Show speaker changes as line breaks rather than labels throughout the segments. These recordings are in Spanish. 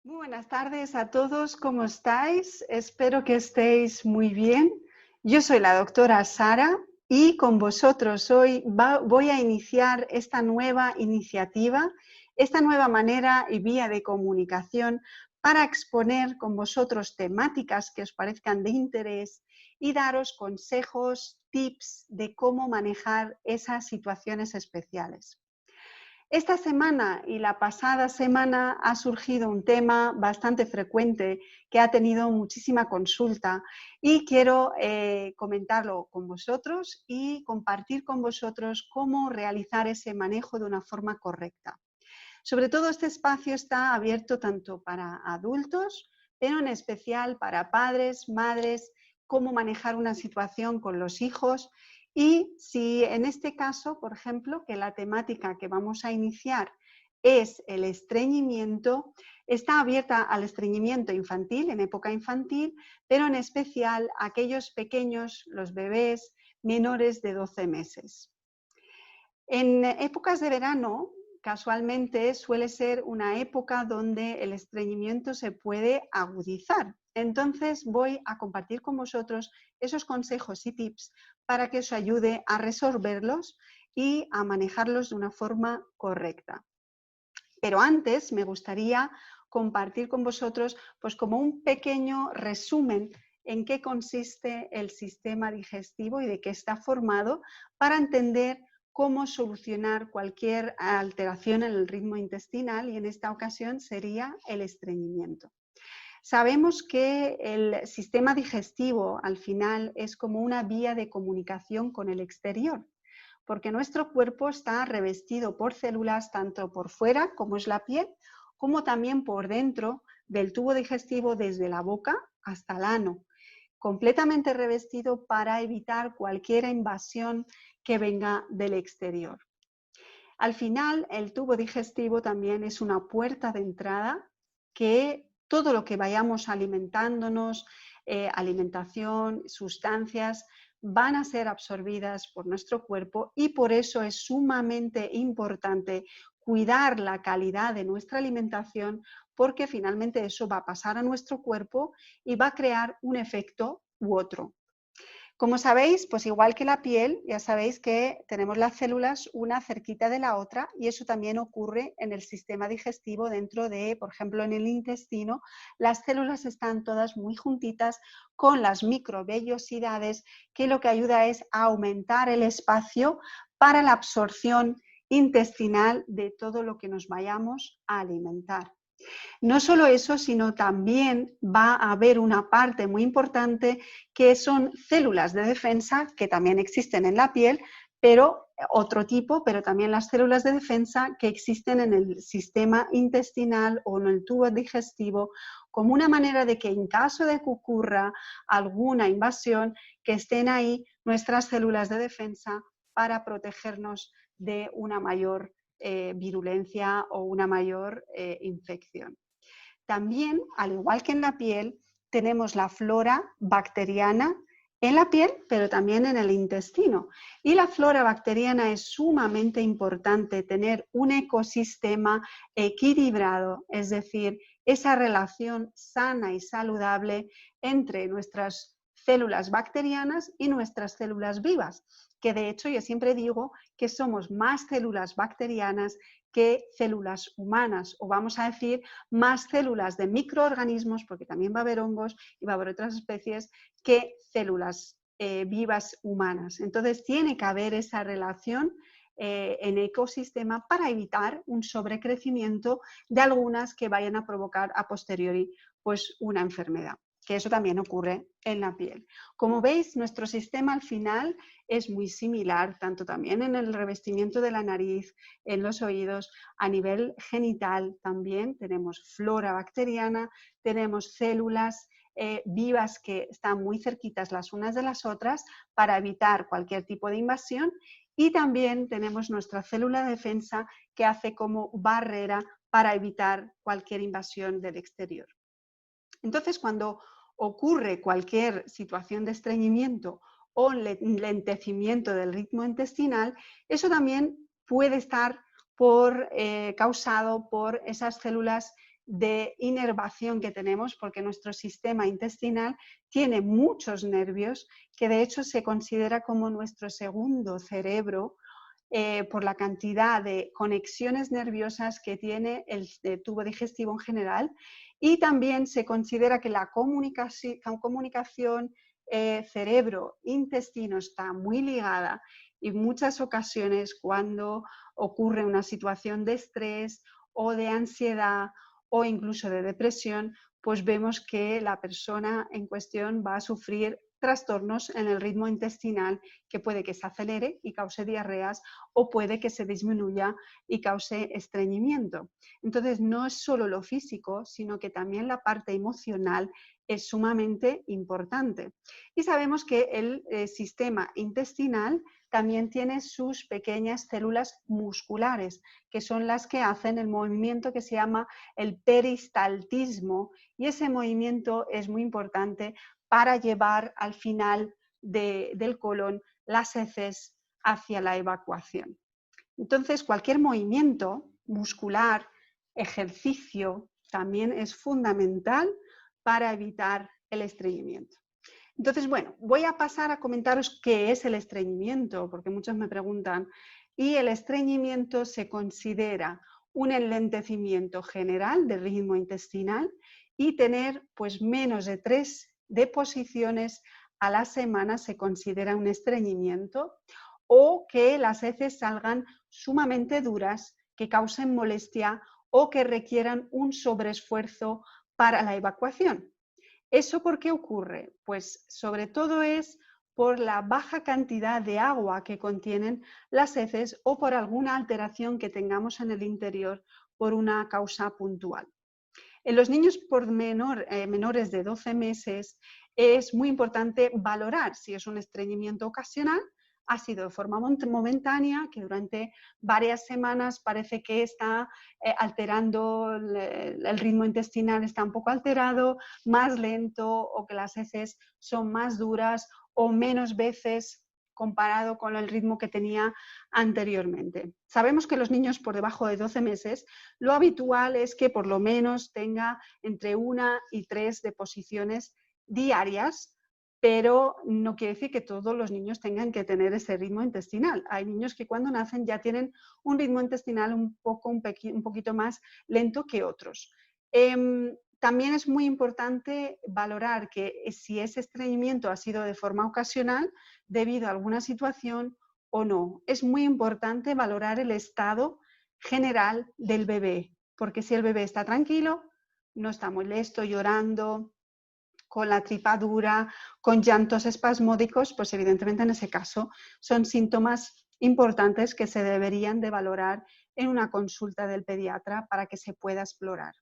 Muy buenas tardes a todos, ¿cómo estáis? Espero que estéis muy bien. Yo soy la doctora Sara y con vosotros hoy voy a iniciar esta nueva iniciativa, esta nueva manera y vía de comunicación para exponer con vosotros temáticas que os parezcan de interés y daros consejos, tips de cómo manejar esas situaciones especiales. Esta semana y la pasada semana ha surgido un tema bastante frecuente que ha tenido muchísima consulta y quiero comentarlo con vosotros y compartir con vosotros cómo realizar ese manejo de una forma correcta. Sobre todo este espacio está abierto tanto para adultos, pero en especial para padres, madres, cómo manejar una situación con los hijos. Y si en este caso, por ejemplo, que la temática que vamos a iniciar es el estreñimiento, está abierta al estreñimiento infantil, en época infantil, pero en especial a aquellos pequeños, los bebés menores de 12 meses. En épocas de verano, casualmente, suele ser una época donde el estreñimiento se puede agudizar. Entonces voy a compartir con vosotros esos consejos y tips para que os ayude a resolverlos y a manejarlos de una forma correcta. Pero antes me gustaría compartir con vosotros pues como un pequeño resumen en qué consiste el sistema digestivo y de qué está formado para entender cómo solucionar cualquier alteración en el ritmo intestinal y en esta ocasión sería el estreñimiento. Sabemos que el sistema digestivo al final es como una vía de comunicación con el exterior, porque nuestro cuerpo está revestido por células tanto por fuera, como es la piel, como también por dentro del tubo digestivo desde la boca hasta el ano, completamente revestido para evitar cualquier invasión que venga del exterior. Al final, el tubo digestivo también es una puerta de entrada que todo lo que vayamos alimentándonos, alimentación, sustancias, van a ser absorbidas por nuestro cuerpo y por eso es sumamente importante cuidar la calidad de nuestra alimentación porque finalmente eso va a pasar a nuestro cuerpo y va a crear un efecto u otro. Como sabéis, pues igual que la piel, ya sabéis que tenemos las células una cerquita de la otra y eso también ocurre en el sistema digestivo dentro de, por ejemplo, en el intestino, las células están todas muy juntitas con las microvellosidades que lo que ayuda es a aumentar el espacio para la absorción intestinal de todo lo que nos vayamos a alimentar. No solo eso, sino también va a haber una parte muy importante que son células de defensa que también existen en la piel, pero otro tipo, pero también las células de defensa que existen en el sistema intestinal o en el tubo digestivo, como una manera de que en caso de que ocurra alguna invasión, que estén ahí nuestras células de defensa para protegernos de una mayor virulencia o una mayor infección. También, al igual que en la piel, tenemos la flora bacteriana en la piel, pero también en el intestino. Y la flora bacteriana es sumamente importante tener un ecosistema equilibrado, es decir, esa relación sana y saludable entre nuestras células bacterianas y nuestras células vivas, que de hecho yo siempre digo que somos más células bacterianas que células humanas, o vamos a decir más células de microorganismos, porque también va a haber hongos y va a haber otras especies, que células vivas humanas. Entonces tiene que haber esa relación en ecosistema para evitar un sobrecrecimiento de algunas que vayan a provocar a posteriori pues una enfermedad, que eso también ocurre en la piel. Como veis, nuestro sistema al final es muy similar, tanto también en el revestimiento de la nariz, en los oídos, a nivel genital también tenemos flora bacteriana, tenemos células vivas que están muy cerquitas las unas de las otras para evitar cualquier tipo de invasión y también tenemos nuestra célula de defensa que hace como barrera para evitar cualquier invasión del exterior. Entonces, cuando ocurre cualquier situación de estreñimiento o lentecimiento del ritmo intestinal, eso también puede estar causado por esas células de inervación que tenemos, porque nuestro sistema intestinal tiene muchos nervios, que de hecho se considera como nuestro segundo cerebro, por la cantidad de conexiones nerviosas que tiene el tubo digestivo en general, y también se considera que la comunicación cerebro-intestino está muy ligada, y en muchas ocasiones cuando ocurre una situación de estrés o de ansiedad o incluso de depresión, pues vemos que la persona en cuestión va a sufrir trastornos en el ritmo intestinal, que puede que se acelere y cause diarreas, o puede que se disminuya y cause estreñimiento. Entonces, no es solo lo físico, sino que también la parte emocional es sumamente importante. Y sabemos que el sistema intestinal también tiene sus pequeñas células musculares, que son las que hacen el movimiento que se llama el peristaltismo, y ese movimiento es muy importante para llevar al final del colon las heces hacia la evacuación. Entonces, cualquier movimiento muscular, ejercicio, también es fundamental para evitar el estreñimiento. Entonces, bueno, voy a pasar a comentaros qué es el estreñimiento, porque muchos me preguntan, y el estreñimiento se considera un enlentecimiento general del ritmo intestinal y tener pues menos de 3 deposiciones a la semana se considera un estreñimiento, o que las heces salgan sumamente duras, que causen molestia o que requieran un sobreesfuerzo para la evacuación. ¿Eso por qué ocurre? Pues sobre todo es por la baja cantidad de agua que contienen las heces o por alguna alteración que tengamos en el interior por una causa puntual. En los niños menores de 12 meses es muy importante valorar si es un estreñimiento ocasional, ha sido de forma momentánea, que durante varias semanas parece que está alterando el ritmo intestinal, está un poco alterado, más lento, o que las heces son más duras o menos veces comparado con el ritmo que tenía anteriormente. Sabemos que los niños por debajo de 12 meses, lo habitual es que por lo menos tenga entre 1 y 3 deposiciones diarias, pero no quiere decir que todos los niños tengan que tener ese ritmo intestinal. Hay niños que cuando nacen ya tienen un ritmo intestinal un poquito más lento que otros. También es muy importante valorar que si ese estreñimiento ha sido de forma ocasional, debido a alguna situación o no. Es muy importante valorar el estado general del bebé, porque si el bebé está tranquilo, no está molesto, llorando, con la tripa dura, con llantos espasmódicos, pues evidentemente en ese caso son síntomas importantes que se deberían de valorar en una consulta del pediatra para que se pueda explorar.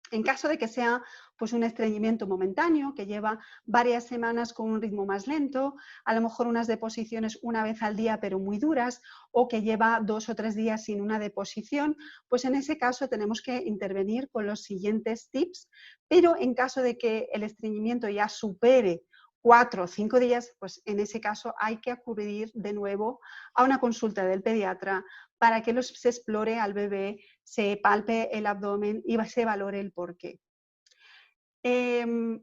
En caso de que sea pues, un estreñimiento momentáneo, que lleva varias semanas con un ritmo más lento, a lo mejor unas deposiciones una vez al día pero muy duras, o que lleva 2 o 3 días sin una deposición, pues en ese caso tenemos que intervenir con los siguientes tips, pero en caso de que el estreñimiento ya supere 4 o 5 días, pues en ese caso hay que acudir de nuevo a una consulta del pediatra para que se explore al bebé, se palpe el abdomen y se valore el porqué.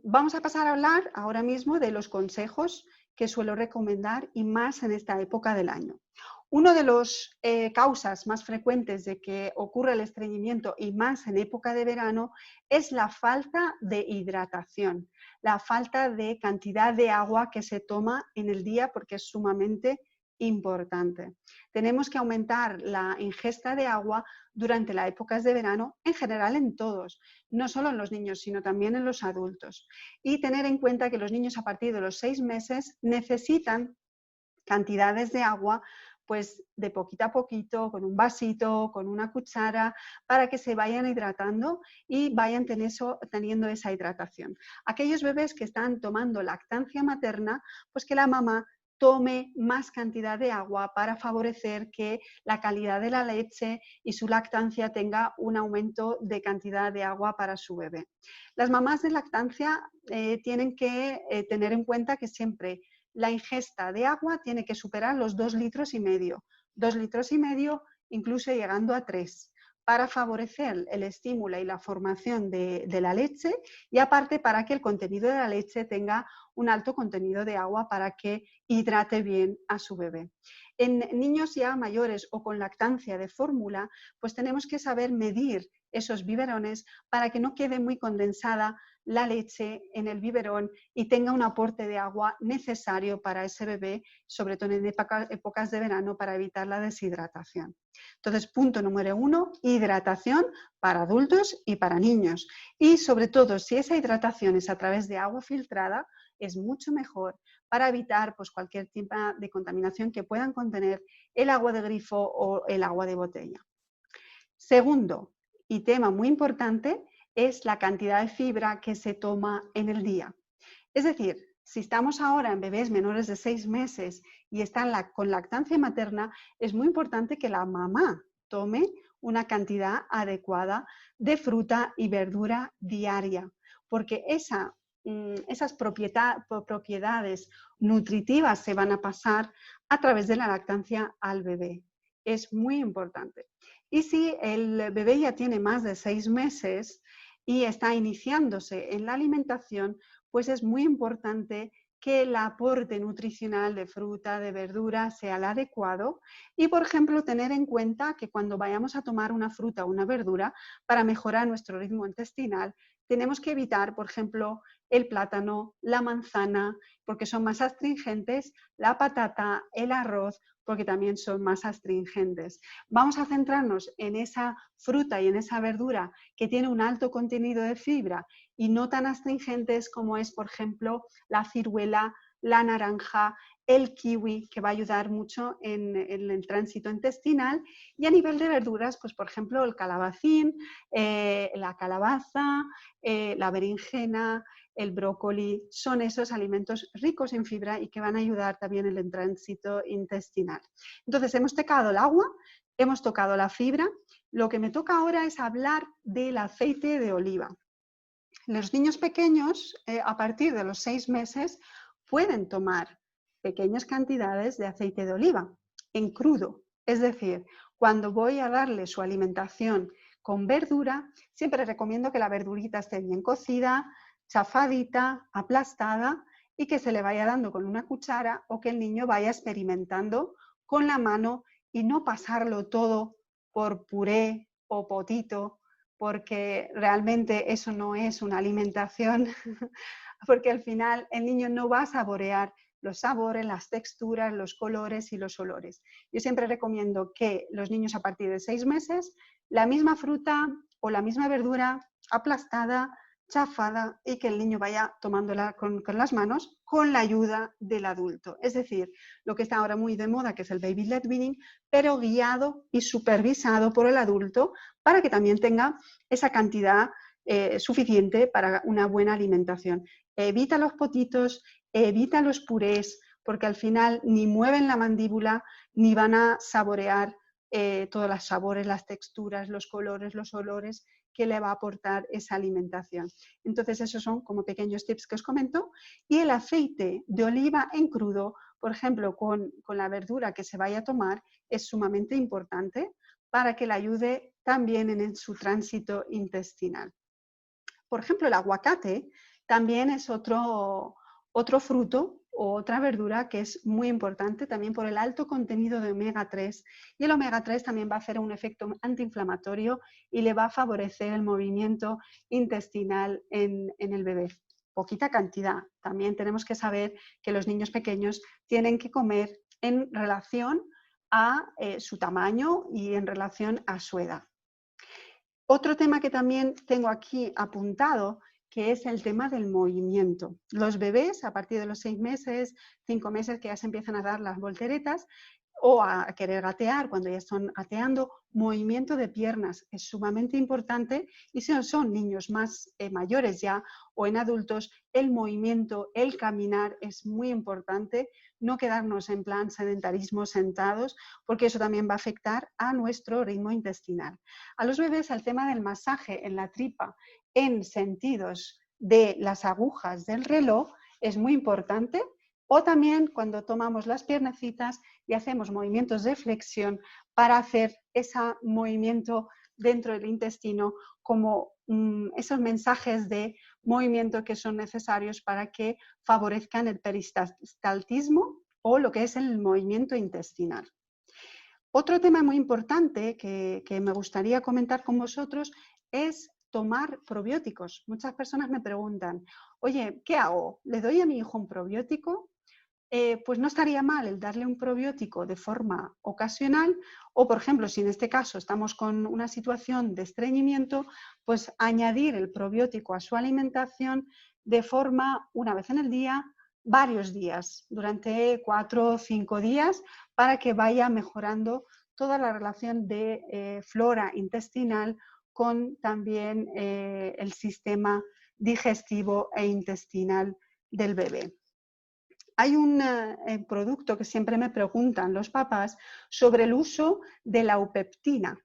Vamos a pasar a hablar ahora mismo de los consejos que suelo recomendar y más en esta época del año. Una de las causas más frecuentes de que ocurra el estreñimiento y más en época de verano es la falta de hidratación, la falta de cantidad de agua que se toma en el día porque es sumamente importante. Tenemos que aumentar la ingesta de agua durante las épocas de verano, en general en todos, no solo en los niños, sino también en los adultos. Y tener en cuenta que los niños a partir de los 6 meses necesitan cantidades de agua pues de poquito a poquito, con un vasito, con una cuchara, para que se vayan hidratando y vayan teniendo esa hidratación. Aquellos bebés que están tomando lactancia materna, pues que la mamá tome más cantidad de agua para favorecer que la calidad de la leche y su lactancia tenga un aumento de cantidad de agua para su bebé. Las mamás de lactancia tienen que tener en cuenta que siempre la ingesta de agua tiene que superar los 2,5 litros, 2,5 litros, incluso llegando a 3, para favorecer el estímulo y la formación de la leche y aparte para que el contenido de la leche tenga un alto contenido de agua para que hidrate bien a su bebé. En niños ya mayores o con lactancia de fórmula, pues tenemos que saber medir esos biberones para que no quede muy condensada la leche en el biberón y tenga un aporte de agua necesario para ese bebé, sobre todo en épocas de verano, para evitar la deshidratación. Entonces, punto número 1, hidratación para adultos y para niños. Y sobre todo, si esa hidratación es a través de agua filtrada, es mucho mejor para evitar pues, cualquier tipo de contaminación que puedan contener el agua de grifo o el agua de botella. Segundo, y tema muy importante, es la cantidad de fibra que se toma en el día. Es decir, si estamos ahora en bebés menores de 6 meses y están con lactancia materna, es muy importante que la mamá tome una cantidad adecuada de fruta y verdura diaria, porque esas propiedades nutritivas se van a pasar a través de la lactancia al bebé. Es muy importante. Y si el bebé ya tiene más de 6 meses y está iniciándose en la alimentación, pues es muy importante que el aporte nutricional de fruta, de verdura sea el adecuado y, por ejemplo, tener en cuenta que cuando vayamos a tomar una fruta o una verdura para mejorar nuestro ritmo intestinal, tenemos que evitar, por ejemplo, el plátano, la manzana, porque son más astringentes, la patata, el arroz, porque también son más astringentes. Vamos a centrarnos en esa fruta y en esa verdura que tiene un alto contenido de fibra y no tan astringentes como es, por ejemplo, la ciruela, la naranja, el kiwi, que va a ayudar mucho en el tránsito intestinal. Y a nivel de verduras, pues por ejemplo, el calabacín, la calabaza, la berenjena, el brócoli, son esos alimentos ricos en fibra y que van a ayudar también en el tránsito intestinal. Entonces, hemos tocado el agua, hemos tocado la fibra. Lo que me toca ahora es hablar del aceite de oliva. Los niños pequeños, a partir de los 6 meses, pueden tomar pequeñas cantidades de aceite de oliva en crudo. Es decir, cuando voy a darle su alimentación con verdura, siempre recomiendo que la verdurita esté bien cocida, chafadita, aplastada y que se le vaya dando con una cuchara o que el niño vaya experimentando con la mano y no pasarlo todo por puré o potito, porque realmente eso no es una alimentación, porque al final el niño no va a saborear los sabores, las texturas, los colores y los olores. Yo siempre recomiendo que los niños a partir de 6 meses, la misma fruta o la misma verdura aplastada, chafada y que el niño vaya tomándola con las manos con la ayuda del adulto. Es decir, lo que está ahora muy de moda, que es el baby led weaning, pero guiado y supervisado por el adulto para que también tenga esa cantidad suficiente para una buena alimentación. Evita los potitos, evita los purés, porque al final ni mueven la mandíbula ni van a saborear todos los sabores, las texturas, los colores, los olores que le va a aportar esa alimentación. Entonces, esos son como pequeños tips que os comento. Y el aceite de oliva en crudo, por ejemplo, con la verdura que se vaya a tomar, es sumamente importante para que le ayude también en su tránsito intestinal. Por ejemplo, el aguacate también es otro fruto o otra verdura que es muy importante también por el alto contenido de omega 3 y el omega 3 también va a hacer un efecto antiinflamatorio y le va a favorecer el movimiento intestinal en el bebé. Poquita cantidad. También tenemos que saber que los niños pequeños tienen que comer en relación a su tamaño y en relación a su edad. Otro tema que también tengo aquí apuntado, que es el tema del movimiento. Los bebés, a partir de los 6 meses, 5 meses, que ya se empiezan a dar las volteretas o a querer gatear, cuando ya están gateando, movimiento de piernas es sumamente importante y si son niños más mayores ya o en adultos, el movimiento, el caminar es muy importante, no quedarnos en plan sedentarismo sentados, porque eso también va a afectar a nuestro ritmo intestinal. A los bebés el tema del masaje en la tripa en sentidos de las agujas del reloj es muy importante, o también cuando tomamos las piernecitas y hacemos movimientos de flexión para hacer ese movimiento dentro del intestino como esos mensajes de movimiento que son necesarios para que favorezcan el peristaltismo o lo que es el movimiento intestinal. Otro tema muy importante que me gustaría comentar con vosotros es tomar probióticos. Muchas personas me preguntan, oye, ¿qué hago? ¿Le doy a mi hijo un probiótico? Pues no estaría mal el darle un probiótico de forma ocasional o, por ejemplo, si en este caso estamos con una situación de estreñimiento, pues añadir el probiótico a su alimentación de forma una vez en el día, varios días, durante 4 o 5 días, para que vaya mejorando toda la relación de flora intestinal con también el sistema digestivo e intestinal del bebé. Hay un producto que siempre me preguntan los papás sobre el uso de la eupeptina.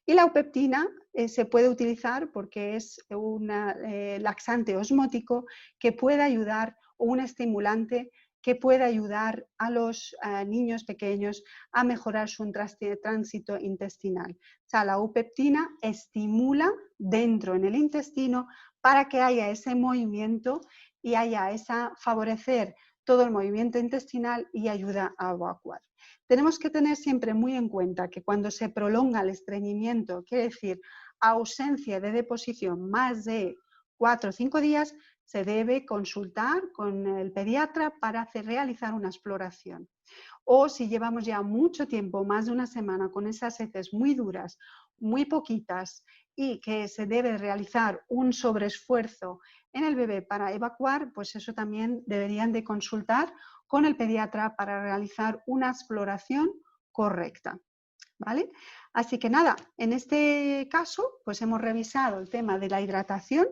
Y la eupeptina se puede utilizar porque es un laxante osmótico que puede ayudar, o un estimulante que puede ayudar a los niños pequeños a mejorar su tránsito intestinal. O sea, la eupeptina estimula dentro en el intestino para que haya ese movimiento y haya favorecer todo el movimiento intestinal y ayuda a evacuar. Tenemos que tener siempre muy en cuenta que cuando se prolonga el estreñimiento, quiere decir ausencia de deposición más de 4 o 5 días, se debe consultar con el pediatra para realizar una exploración. O si llevamos ya mucho tiempo, más de una semana, con esas heces muy duras, muy poquitas, y que se debe realizar un sobreesfuerzo en el bebé para evacuar, pues eso también deberían de consultar con el pediatra para realizar una exploración correcta. ¿Vale? Así que nada, en este caso, pues hemos revisado el tema de la hidratación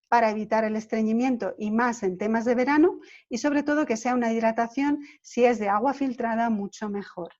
para evitar el estreñimiento y más en temas de verano y sobre todo que sea una hidratación, si es de agua filtrada, mucho mejor.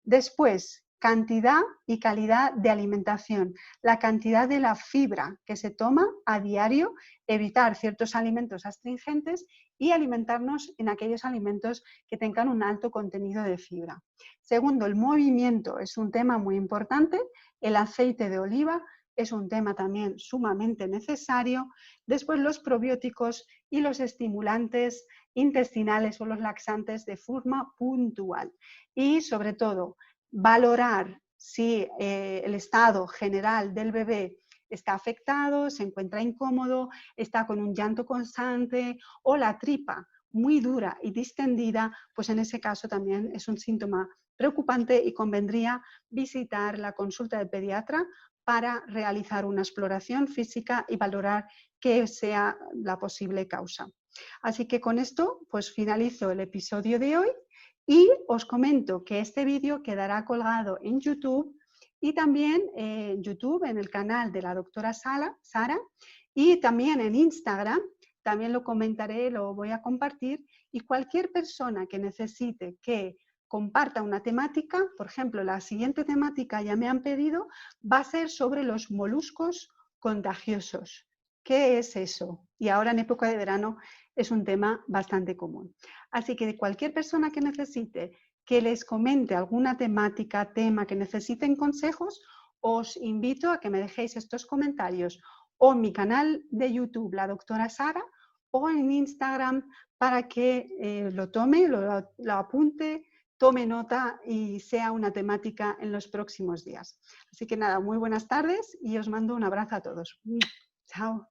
Después, cantidad y calidad de alimentación, la cantidad de la fibra que se toma a diario, evitar ciertos alimentos astringentes y alimentarnos en aquellos alimentos que tengan un alto contenido de fibra. Segundo, el movimiento es un tema muy importante, el aceite de oliva es un tema también sumamente necesario. Después, los probióticos y los estimulantes intestinales o los laxantes de forma puntual. Y sobre todo, valorar si el estado general del bebé está afectado, se encuentra incómodo, está con un llanto constante o la tripa muy dura y distendida, pues en ese caso también es un síntoma preocupante y convendría visitar la consulta del pediatra para realizar una exploración física y valorar qué sea la posible causa. Así que con esto pues finalizo el episodio de hoy y os comento que este vídeo quedará colgado en YouTube y también en YouTube, en el canal de la doctora Sara, y también en Instagram, también lo comentaré, lo voy a compartir, y cualquier persona que necesite que comparta una temática, por ejemplo, la siguiente temática ya me han pedido, va a ser sobre los moluscos contagiosos. ¿Qué es eso? Y ahora en época de verano es un tema bastante común. Así que cualquier persona que necesite que les comente alguna temática, tema, que necesiten consejos, os invito a que me dejéis estos comentarios o en mi canal de YouTube, la doctora Sara, o en Instagram para que lo tome, lo apunte, tome nota y sea una temática en los próximos días. Así que nada, muy buenas tardes y os mando un abrazo a todos. Chao.